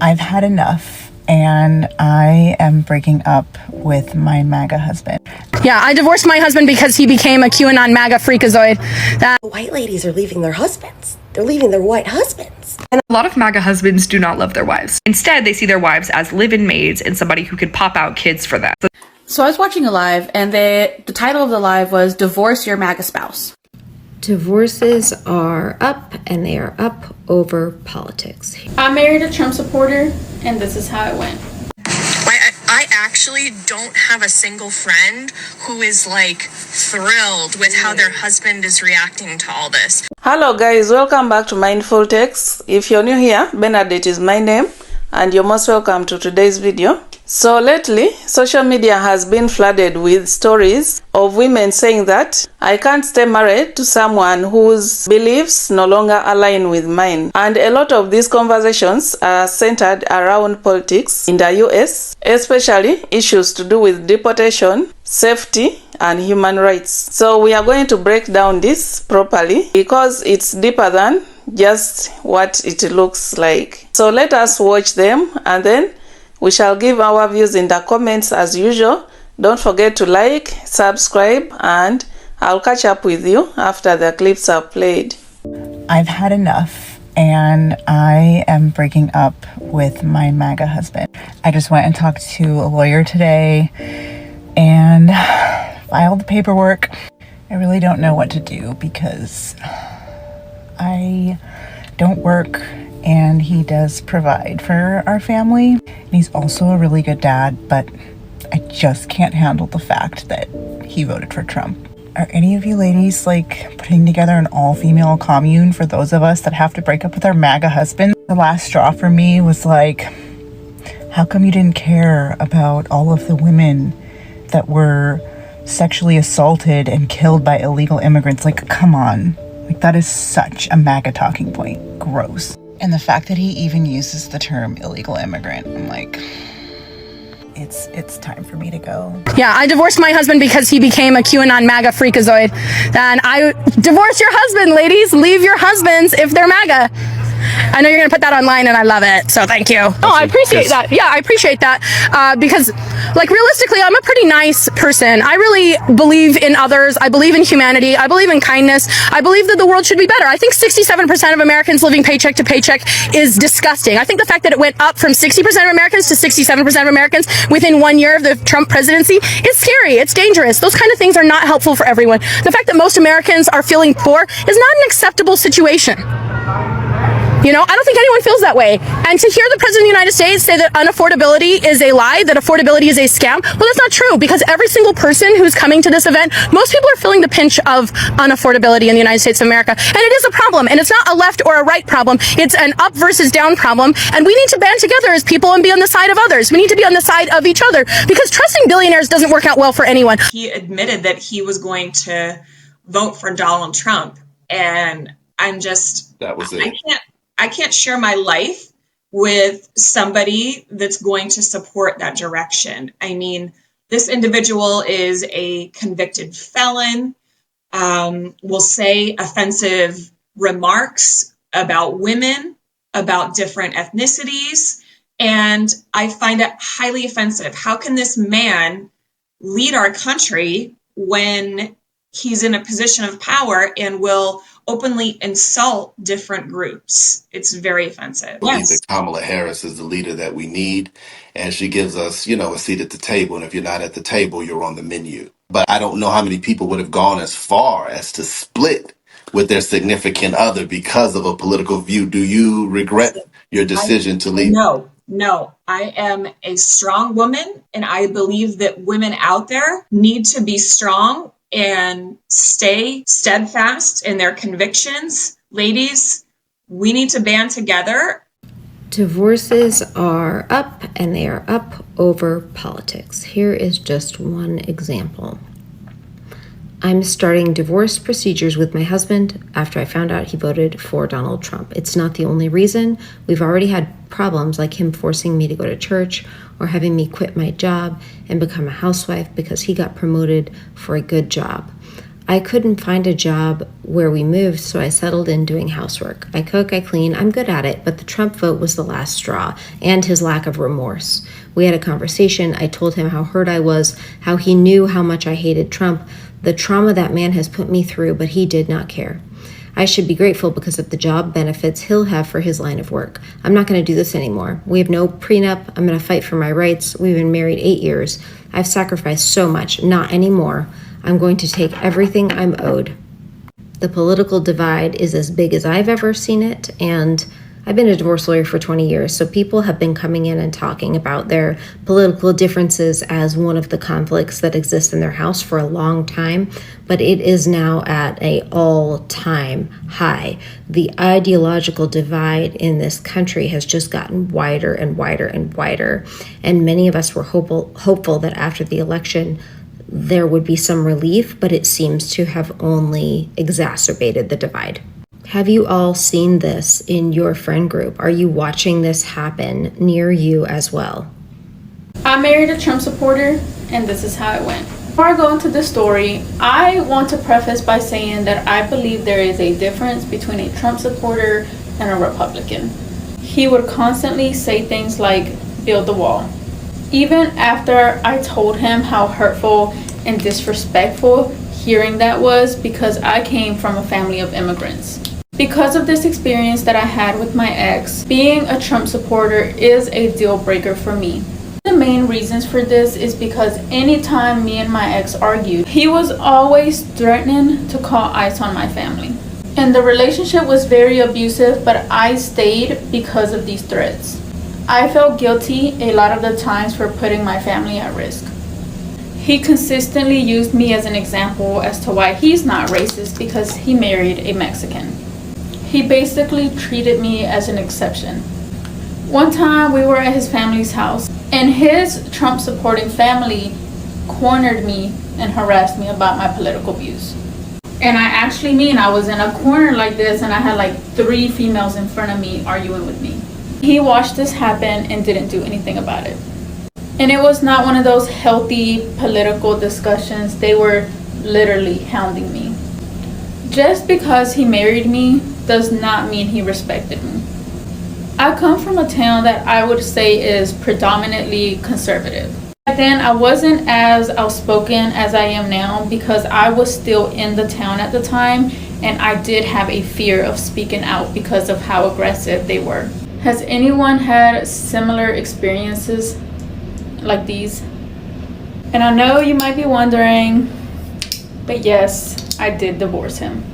I've had enough, and I am breaking up with my MAGA husband. Yeah, I divorced my husband because he became a QAnon MAGA freakazoid. White ladies are leaving their husbands. They're leaving their white husbands. And a lot of MAGA husbands do not love their wives. Instead, they see their wives as live-in maids and somebody who could pop out kids for them. So I was watching a live, and the title of the live was "Divorce Your MAGA Spouse." Divorces are up, and they are up over politics. I married a Trump supporter, and this is how it went. I actually don't have a single friend who is like thrilled with how their husband is reacting to all this. Hello guys, welcome back to Mindful Texts. If you're new here, Bernadette is my name, and you're most welcome to today's video. So lately, social media has been flooded with stories of women saying that I can't stay married to someone whose beliefs no longer align with mine. And a lot of these conversations are centered around politics in the US, especially issues to do with deportation, safety, and human rights. So we are going to break down this properly because it's deeper than just what it looks like. So let us watch them, and then we shall give our views in the comments as usual. Don't forget to like, subscribe, and I'll catch up with you after the clips are played. I've had enough, and I am breaking up with my MAGA husband. I just went and talked to a lawyer today and filed the paperwork. I really don't know what to do because I don't work, and he does provide for our family. And he's also a really good dad, but I just can't handle the fact that he voted for Trump. Are any of you ladies like putting together an all-female commune for those of us that have to break up with our MAGA husbands? The last straw for me was like, how come you didn't care about all of the women that were sexually assaulted and killed by illegal immigrants? Like, come on. Like, that is such a MAGA talking point. Gross. And the fact that he even uses the term illegal immigrant, I'm like, it's time for me to go. Yeah, I divorced my husband because he became a QAnon MAGA freakazoid. And I divorce your husband, ladies. Leave your husbands if they're MAGA. I know you're going to put that online, and I love it, so thank you. Oh, I appreciate that. Yeah, I appreciate that because, like, realistically, I'm a pretty nice person. I really believe in others. I believe in humanity. I believe in kindness. I believe that the world should be better. I think 67% of Americans living paycheck to paycheck is disgusting. I think the fact that it went up from 60% of Americans to 67% of Americans within 1 year of the Trump presidency is scary. It's dangerous. Those kind of things are not helpful for everyone. The fact that most Americans are feeling poor is not an acceptable situation. You know, I don't think anyone feels that way. And to hear the President of the United States say that unaffordability is a lie, that affordability is a scam, well, that's not true, because every single person who's coming to this event, most people are feeling the pinch of unaffordability in the United States of America. And it is a problem. And it's not a left or a right problem. It's an up versus down problem. And we need to band together as people and be on the side of others. We need to be on the side of each other, because trusting billionaires doesn't work out well for anyone. He admitted that he was going to vote for Donald Trump. And I'm just, that was it. I can't share my life with somebody that's going to support that direction. I mean, this individual is a convicted felon, will say offensive remarks about women, about different ethnicities, and I find it highly offensive. How can this man lead our country when he's in a position of power and will openly insult different groups? It's very offensive. I believe that Kamala Harris is the leader that we need, and she gives us, a seat at the table. And if you're not at the table, you're on the menu. But I don't know how many people would have gone as far as to split with their significant other because of a political view. Do you regret your decision to leave? No. I am a strong woman, and I believe that women out there need to be strong and stay steadfast in their convictions. Ladies, we need to band together. Divorces are up, and they are up over politics. Here is just one example. I'm starting divorce procedures with my husband after I found out he voted for Donald Trump. It's not the only reason. We've already had problems like him forcing me to go to church or having me quit my job and become a housewife because he got promoted for a good job. I couldn't find a job where we moved, so I settled in doing housework. I cook, I clean, I'm good at it, but the Trump vote was the last straw, and his lack of remorse. We had a conversation. I told him how hurt I was, how he knew how much I hated Trump, the trauma that man has put me through, but he did not care. I should be grateful because of the job benefits he'll have for his line of work. I'm not going to do this anymore. We have no prenup. I'm going to fight for my rights. We've been married 8 years. I've sacrificed so much. Not anymore. I'm going to take everything I'm owed. The political divide is as big as I've ever seen it, and I've been a divorce lawyer for 20 years, so people have been coming in and talking about their political differences as one of the conflicts that exist in their house for a long time, but it is now at an all-time high. The ideological divide in this country has just gotten wider and wider and wider, and many of us were hopeful that after the election there would be some relief, but it seems to have only exacerbated the divide. Have you all seen this in your friend group? Are you watching this happen near you as well? I married a Trump supporter, and this is how it went. Before I go into this story, I want to preface by saying that I believe there is a difference between a Trump supporter and a Republican. He would constantly say things like, build the wall. Even after I told him how hurtful and disrespectful hearing that was, because I came from a family of immigrants. Because of this experience that I had with my ex, being a Trump supporter is a deal breaker for me. The main reasons for this is because anytime me and my ex argued, he was always threatening to call ICE on my family. And the relationship was very abusive, but I stayed because of these threats. I felt guilty a lot of the times for putting my family at risk. He consistently used me as an example as to why he's not racist because he married a Mexican. He basically treated me as an exception. One time we were at his family's house, and his Trump supporting family cornered me and harassed me about my political views. And I actually mean I was in a corner like this and I had like 3 females in front of me arguing with me. He watched this happen and didn't do anything about it. And it was not one of those healthy political discussions. They were literally hounding me. Just because he married me does not mean he respected me. I come from a town that I would say is predominantly conservative. Back then I wasn't as outspoken as I am now because I was still in the town at the time, and I did have a fear of speaking out because of how aggressive they were. Has anyone had similar experiences like these? And I know you might be wondering, but yes, I did divorce him.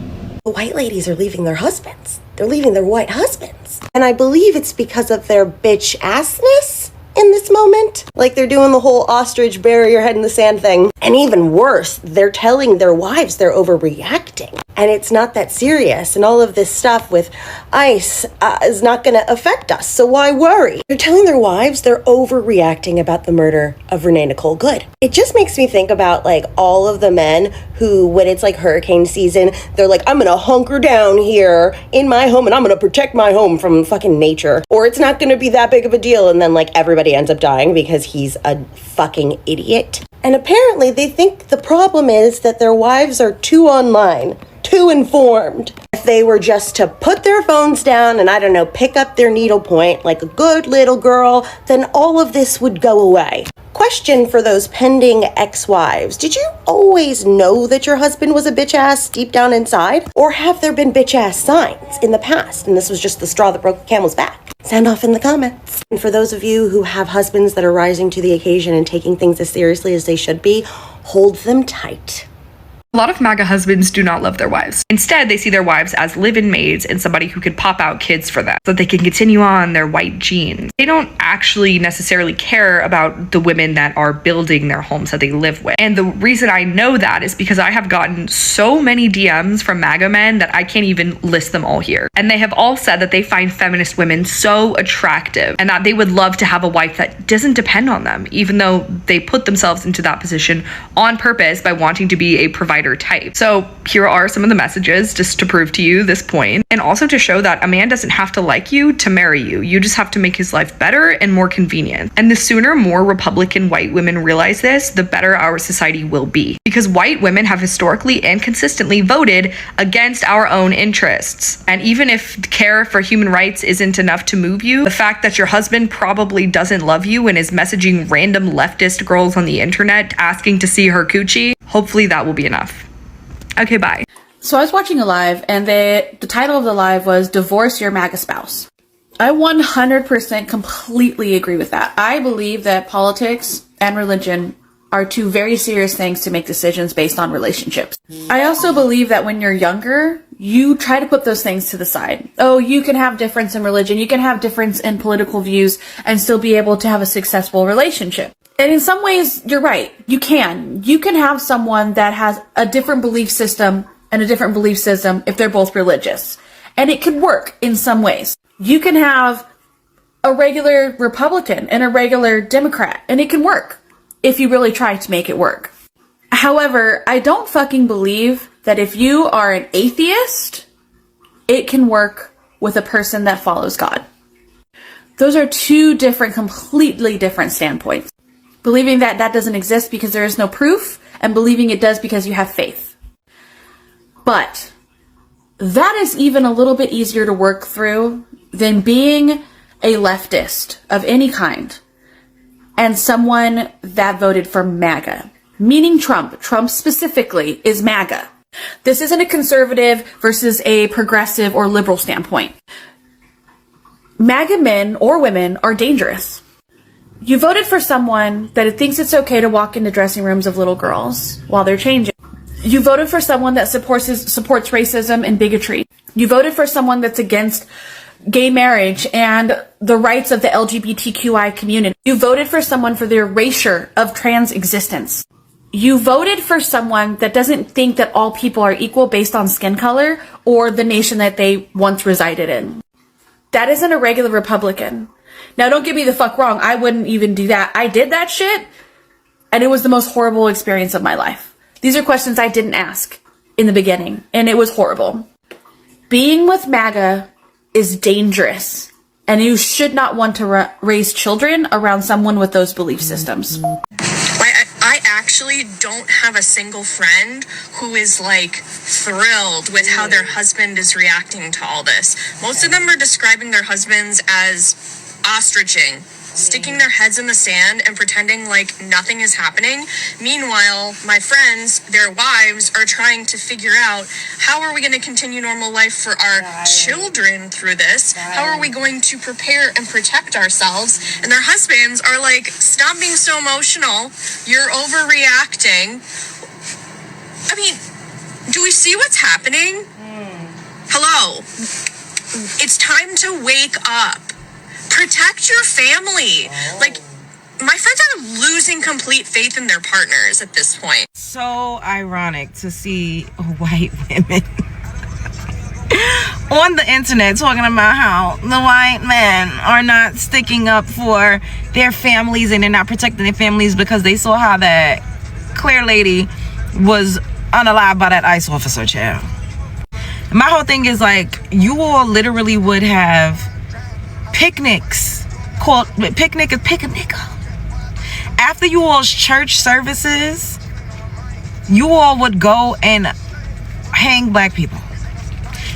The white ladies are leaving their husbands. They're leaving their white husbands. And I believe it's because of their bitch assness in this moment. Like they're doing the whole ostrich bury your head in the sand thing. And even worse, they're telling their wives they're overreacting. And it's not that serious. And all of this stuff with ICE is not going to affect us. So why worry? They're telling their wives they're overreacting about the murder of Renee Nicole Good. It just makes me think about like all of the men who, when it's like hurricane season, they're like, I'm going to hunker down here in my home and I'm going to protect my home from fucking nature. Or it's not going to be that big of a deal. And then like everybody ends up dying because he's a fucking idiot. And apparently they think the problem is that their wives are too online, too informed. If they were just to put their phones down and, I don't know, pick up their needlepoint like a good little girl, then all of this would go away. Question for those pending ex-wives. Did you always know that your husband was a bitch ass deep down inside? Or have there been bitch ass signs in the past and this was just the straw that broke the camel's back? Sound off in the comments. And for those of you who have husbands that are rising to the occasion and taking things as seriously as they should be, hold them tight. A lot of MAGA husbands do not love their wives. Instead, they see their wives as live-in maids and somebody who could pop out kids for them so that they can continue on their white genes. They don't actually necessarily care about the women that are building their homes that they live with. And the reason I know that is because I have gotten so many DMs from MAGA men that I can't even list them all here. And they have all said that they find feminist women so attractive and that they would love to have a wife that doesn't depend on them, even though they put themselves into that position on purpose by wanting to be a provider provider type. So here are some of the messages just to prove to you this point, and also to show that a man doesn't have to like you to marry you. You just have to make his life better and more convenient. And the sooner more Republican white women realize this, the better our society will be. Because white women have historically and consistently voted against our own interests. And even if care for human rights isn't enough to move you, the fact that your husband probably doesn't love you and is messaging random leftist girls on the internet asking to see her coochie, hopefully that will be enough. Okay, bye. So I was watching a live, and the title of the live was Divorce Your MAGA Spouse. I 100% completely agree with that. I believe that politics and religion are two very serious things to make decisions based on relationships. I also believe that when you're younger, you try to put those things to the side. Oh, you can have difference in religion, you can have difference in political views and still be able to have a successful relationship. And in some ways, you're right. You can. You can have someone that has a different belief system and a different belief system if they're both religious. And it could work in some ways. You can have a regular Republican and a regular Democrat, and it can work if you really try to make it work. However, I don't fucking believe that if you are an atheist, it can work with a person that follows God. Those are two different, completely different standpoints. Believing that that doesn't exist because there is no proof, and believing it does because you have faith. But that is even a little bit easier to work through than being a leftist of any kind and someone that voted for MAGA, meaning Trump. Trump specifically is MAGA. This isn't a conservative versus a progressive or liberal standpoint. MAGA men or women are dangerous. You voted for someone that thinks it's okay to walk into dressing rooms of little girls while they're changing. You voted for someone that supports racism and bigotry. You voted for someone that's against gay marriage and the rights of the LGBTQI community. You voted for someone for their erasure of trans existence. You voted for someone that doesn't think that all people are equal based on skin color or the nation that they once resided in. That isn't a regular Republican. Now, don't get me the fuck wrong. I wouldn't even do that. I did that shit, and it was the most horrible experience of my life. These are questions I didn't ask in the beginning, and it was horrible. Being with MAGA is dangerous, and you should not want to raise children around someone with those belief systems. I actually don't have a single friend who is like thrilled with how their husband is reacting to all this. Most of them are describing their husbands as ostriching, sticking their heads in the sand and pretending like nothing is happening. Meanwhile, my friends, their wives, are trying to figure out, how are we going to continue normal life for our children through this? How are we going to prepare and protect ourselves? And their husbands are like, stop being so emotional. You're overreacting. I mean, do we see what's happening? Hello. It's time to wake up. Protect your family. Like, my friends are losing complete faith in their partners at this point. So ironic to see white women on the internet talking about how the white men are not sticking up for their families and they're not protecting their families because they saw how that Claire lady was unalived by that ICE officer chair. My whole thing is like, you all literally would have picnics called picnic after you all's church services. You all would go and hang black people,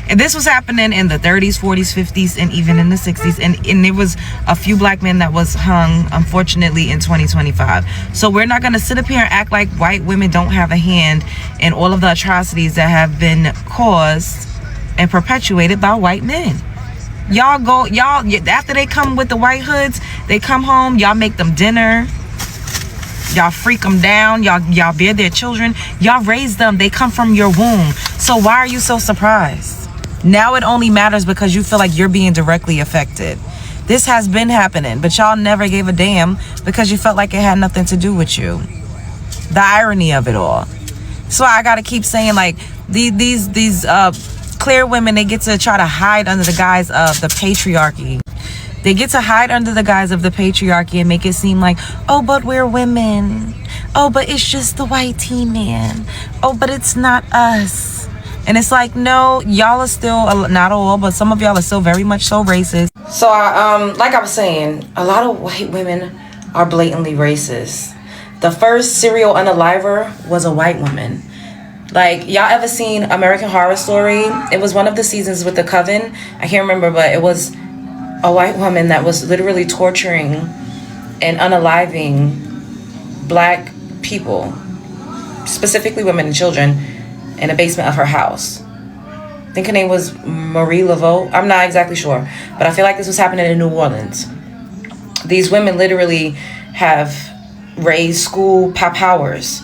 and this was happening in the 30s, 40s, 50s, and even in the 60s, and there was a few black men that was hung, unfortunately, in 2025. So we're not going to sit up here and act like white women don't have a hand in all of the atrocities that have been caused and perpetuated by white men. Y'all after they come with the white hoods, they come home, y'all make them dinner, y'all freak them down, y'all bear their children, y'all raise them, they come from your womb. So why are you so surprised? Now it only matters because you feel like you're being directly affected. This has been happening, but y'all never gave a damn because you felt like it had nothing to do with you. The irony of it all. So I gotta keep saying, like, these clear women, they get to try to hide under the guise of the patriarchy. They get to hide under the guise of the patriarchy and make it seem like, oh, but we're women. oh, but it's just the white teen man. Oh, but it's not us. And it's like, no, y'all are still, not all, but some of y'all are still very much so racist. So, like I was saying, a lot of white women are blatantly racist. The first serial unaliver was a white woman. Like, y'all ever seen American Horror Story? It was one of the seasons with the Coven. I can't remember, but it was a white woman that was literally torturing and unaliving black people, specifically women and children, in the basement of her house. I think her name was Marie Laveau. I'm not exactly sure, but I feel like this was happening in New Orleans. These women literally have raised school powers.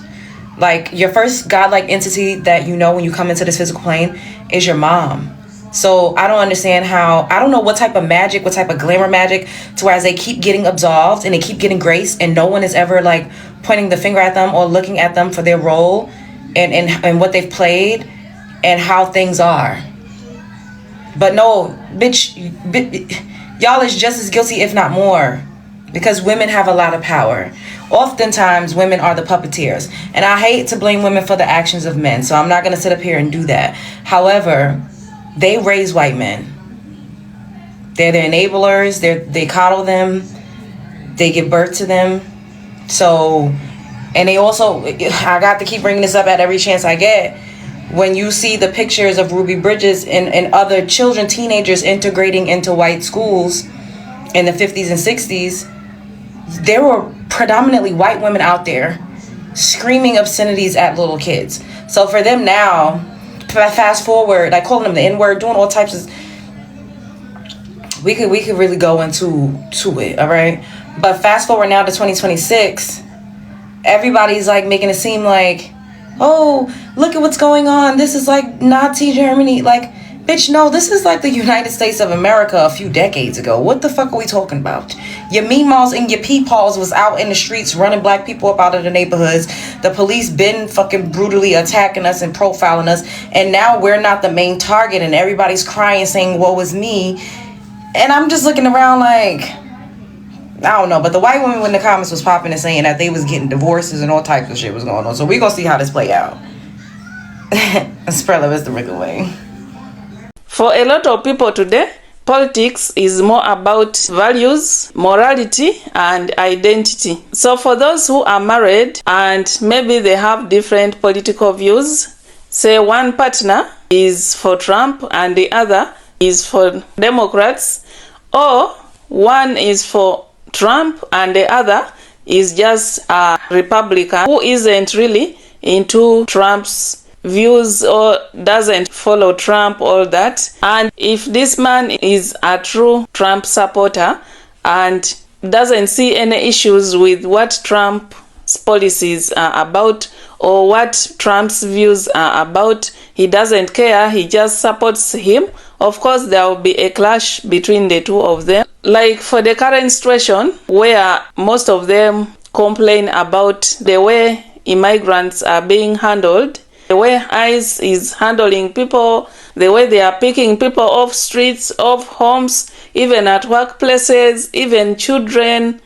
Like, your first godlike entity that you know when you come into this physical plane is your mom. So I don't understand how, I don't know what type of magic, what type of glamour magic, to whereas they keep getting absolved and they keep getting grace and no one is ever like pointing the finger at them or looking at them for their role and what they've played and how things are. But no, bitch, y'all is just as guilty, if not more, because women have a lot of power. Oftentimes, women are the puppeteers. And I hate to blame women for the actions of men, so I'm not going to sit up here and do that. However, they raise white men. They're the enablers. They coddle them. They give birth to them. So, and they also, I got to keep bringing this up at every chance I get. When you see the pictures of Ruby Bridges and other children, teenagers integrating into white schools in the 50s and 60s, there were predominantly white women out there screaming obscenities at little kids. So for them now, fast forward, like calling them the N-word, doing all types of, we could really go into it, all right? But fast forward now to 2026, everybody's like making it seem like, oh, look at what's going on. This is like Nazi Germany. Like, bitch, no, this is like the United States of America a few decades ago. What the fuck are we talking about? Your meemaws and your peepaws was out in the streets running black people up out of the neighborhoods. The police been fucking brutally attacking us and profiling us. And now we're not the main target and everybody's crying saying, woe is me. And I'm just looking around like, I don't know, but the white women in the comments was popping and saying that they was getting divorces and all types of shit was going on. So we gonna see how this play out. Spread is the regular way. For a lot of people today, politics is more about values, morality, and identity. So for those who are married and maybe they have different political views, say one partner is for Trump and the other is for Democrats, or one is for Trump and the other is just a Republican who isn't really into Trump's views or doesn't follow Trump, all that. And if this man is a true Trump supporter and doesn't see any issues with what Trump's policies are about or what Trump's views are about, he doesn't care, he just supports him, of course there will be a clash between the two of them. Like for the current situation where most of them complain about the way immigrants are being handled, the way ICE is handling people, the way they are picking people off streets, off homes, even at workplaces, even children,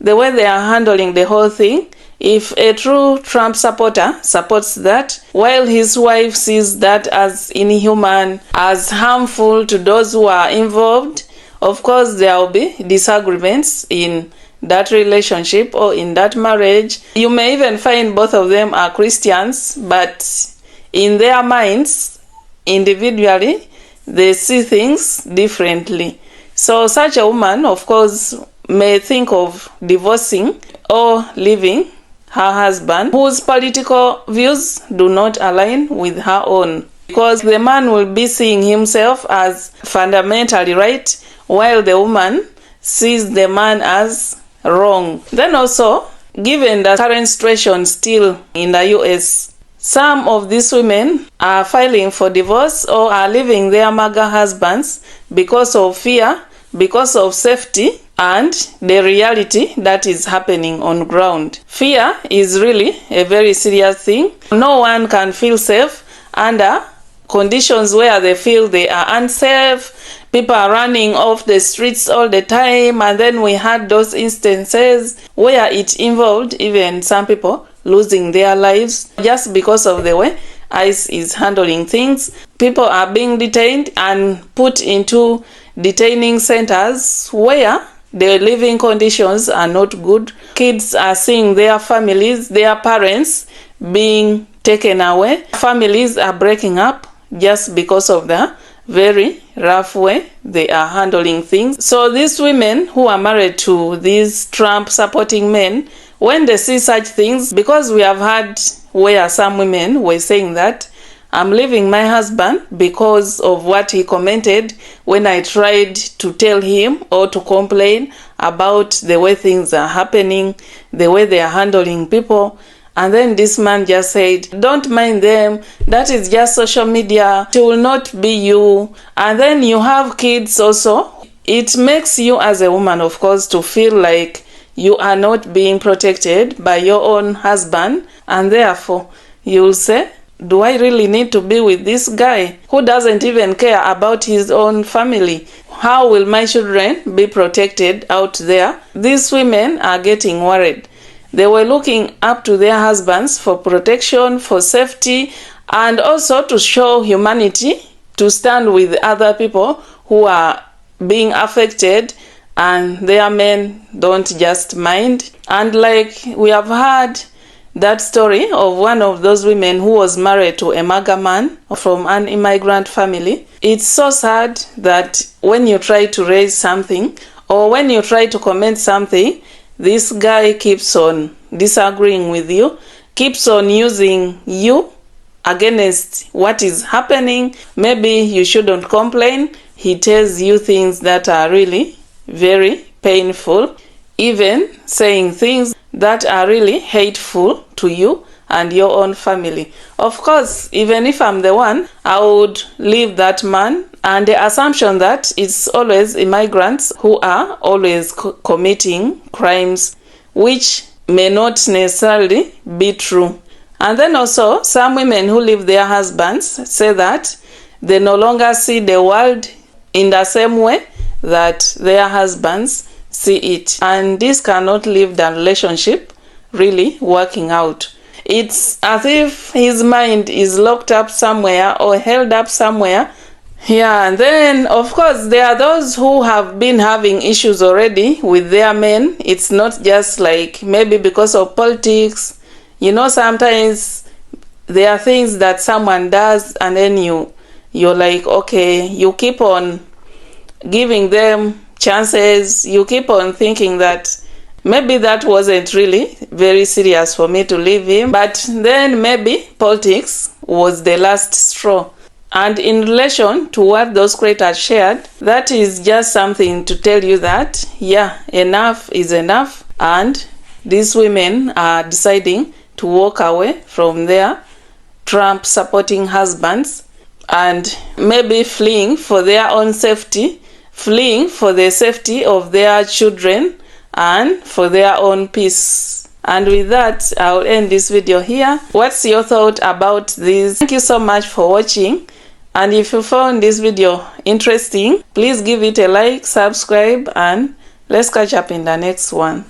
the way they are handling the whole thing. If a true Trump supporter supports that, while his wife sees that as inhuman, as harmful to those who are involved, of course there will be disagreements in that relationship or in that marriage. You may even find both of them are Christians, but in their minds, individually, they see things differently. So such a woman, of course, may think of divorcing or leaving her husband whose political views do not align with her own, because the man will be seeing himself as fundamentally right while the woman sees the man as wrong. Then also, given the current situation still in the US, some of these women are filing for divorce or are leaving their MAGA husbands because of fear, because of safety, and the reality that is happening on ground. Fear is really a very serious thing. No one can feel safe under conditions where they feel they are unsafe. People are running off the streets all the time, and then we had those instances where it involved even some people losing their lives just because of the way ICE is handling things. People are being detained and put into detaining centers where their living conditions are not good. Kids are seeing their families, their parents being taken away. Families are breaking up just because of the very rough way they are handling things. So these women who are married to these Trump supporting men, when they see such things, because we have had where some women were saying that I'm leaving my husband because of what he commented when I tried to tell him or to complain about the way things are happening, the way they are handling people. And then this man just said, don't mind them, that is just social media, it will not be you. And then you have kids also. It makes you as a woman, of course, to feel like you are not being protected by your own husband, and therefore you'll say, do I really need to be with this guy who doesn't even care about his own family? How will my children be protected out there? These women are getting worried. They were looking up to their husbands for protection, for safety, and also to show humanity, to stand with other people who are being affected, and their men don't just mind. And like we have heard that story of one of those women who was married to a MAGA man from an immigrant family. It's so sad that when you try to raise something or when you try to comment something, this guy keeps on disagreeing with you, keeps on using you against what is happening. Maybe you shouldn't complain. He tells you things that are really very painful, even saying things that are really hateful to you and your own family. Of course, even if I'm the one, I would leave that man, and the assumption that it's always immigrants who are always committing crimes, which may not necessarily be true. And then also, some women who leave their husbands say that they no longer see the world in the same way that their husbands see it. And this cannot leave the relationship really working out. It's as if his mind is locked up somewhere or held up somewhere. Yeah, and then of course there are those who have been having issues already with their men. It's not just like maybe because of politics. You know, sometimes there are things that someone does and then you're like, okay, you keep on giving them chances. You keep on thinking that maybe that wasn't really very serious for me to leave him, but then maybe politics was the last straw. And in relation to what those creators shared, that is just something to tell you that, yeah, enough is enough, and these women are deciding to walk away from their Trump supporting husbands and maybe fleeing for their own safety, fleeing for the safety of their children and for their own peace. And with that, I'll end this video here. What's your thought about this? Thank you so much for watching. And if you found this video interesting, please give it a like, subscribe, and let's catch up in the next one.